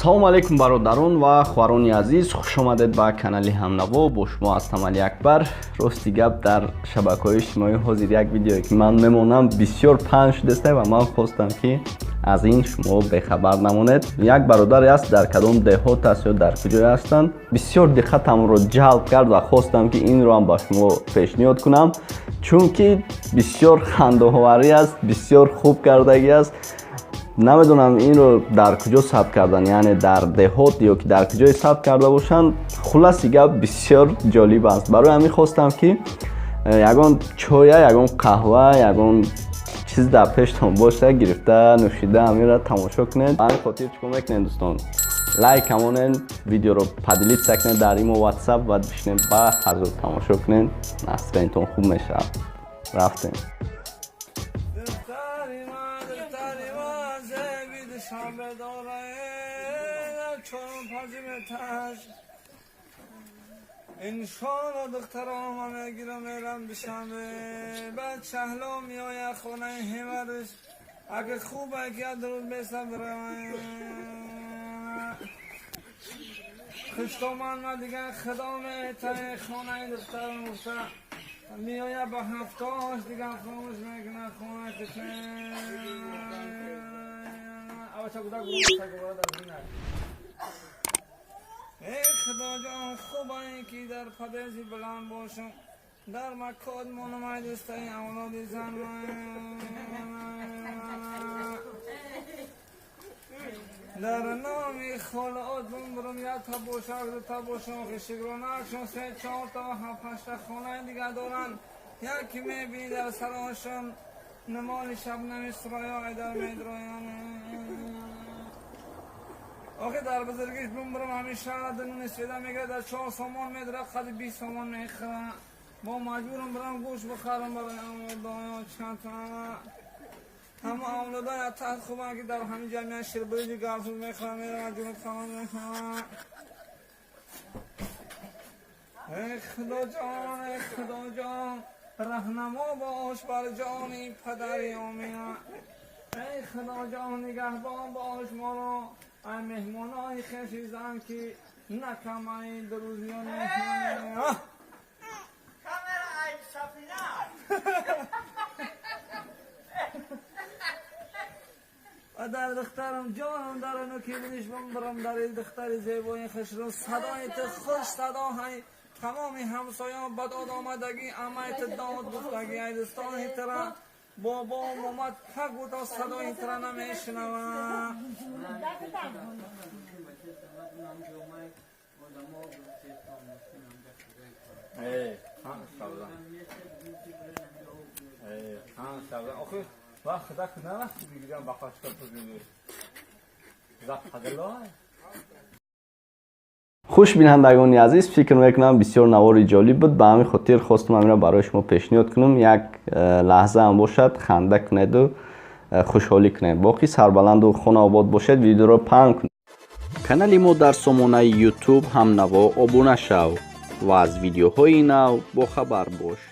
салому алейкум бародарон ва хӯрони азиз, хуш омадед ба канали Ҳамнаво. Бо шумо ҳастам Али Акбар. Рости гап, дар шабакаҳои иҷтимоӣ ҳозир як видеое ки ман мемонам бисёр паҳн шудааст ва ман хостам ки аз ин шумо бехабар намонед. Як бародаре аст, дар кадом деҳот аст ё дар куҷое ҳастанд. Бисёр диққатамро ҷалб кард ва хостам ки инро ҳам ба шумо пешниҳод кунам, чунки бисёр хандаоварӣ аст, бисёр хуб кардагӣ аст. намедонам инро дар куҷо сабт кардан, яъне дар деҳот ё ки дар куҷое сабт карда бошанд. хулоси гап бисёр ҷолиб аст. барои ҳамин хостам ки ягон чоя, ягон қаҳва, ягон чиз дар пештон боша, гирифта нӯшида ҳаминро тамошо кунед. ба ҳамин хотир чикор мекунед дӯстон? лайк ҳамонед, видеоро падилит сакнед дар имо WhatsApp ва бишнед ба ҳазур тамошо кунед. настринтон хуб мешавад. рафтем. انشالله دخترام همه گیرم میرم بشمه بعد شهلا میای خونه همرش اگه خوبه که درود بیسم برم خشتامان ما دیگه خدامه تای خونه دخترم مفتا میای با هفتاش دیگه خاموش میکنه خونه کشه او چه کده گروه سگوه در زینه ای خدا جان خوبه که در پدیزی بلند باشم در مکاد مونمای دوستای اولادی زن در نامی خالعات برم یا تباشم خشگرانکشون 3-4 تا 7-8 خانه دیگه دارن یکی میبینی در سراشون نمال شبنمی سرایای در میدرویان آخه در بزرگیش برم همیشه دنون سیده میگه در 4 سامان میدره قد 20 سامان میخواه با مجبورم برم گوش بخارم برای اولادای چند تا همه اولادای تحت خوبه که در همین جمعیت شربریجی گرسوز میخواه میرم جنوب خواهد میخواه ای خدا جان رهنما باش بر جانی پدری آمینه ای خدا جان نگهبان باش ما رو ای مهمانای خیشیزن که نکمه در روزیان میخوانه کامera ای سفینه و در دخترم جانم در اینو که بینیش برم در این دختر زیبای خشرون صدایت خوش صداهای تمامی همسایان بداد آمدگی امایت داد گفتگی ای دستان ترا بابا مامت حق بود از صدای ترا نمیشنوم آخه وقت دک نرفتی بگیرم با خواهش کرد بگیرم زفت حدلای خوش бинандагони азиз, фикр мекунам бисёр навори ҷолиб буд. ба ҳамин хотир хостам амира барои шумо пешниҳод кунам. як лаҳза ҳам бошад, ханда кунеду хушҳолӣ кунед. боқӣ сарбаланду хонаобод бошед, видеоро паҳн кунед. канали мо дар сомонаи YouTube Ҳамнаво обуна шав ва аз видеоҳои нав бохабар бош.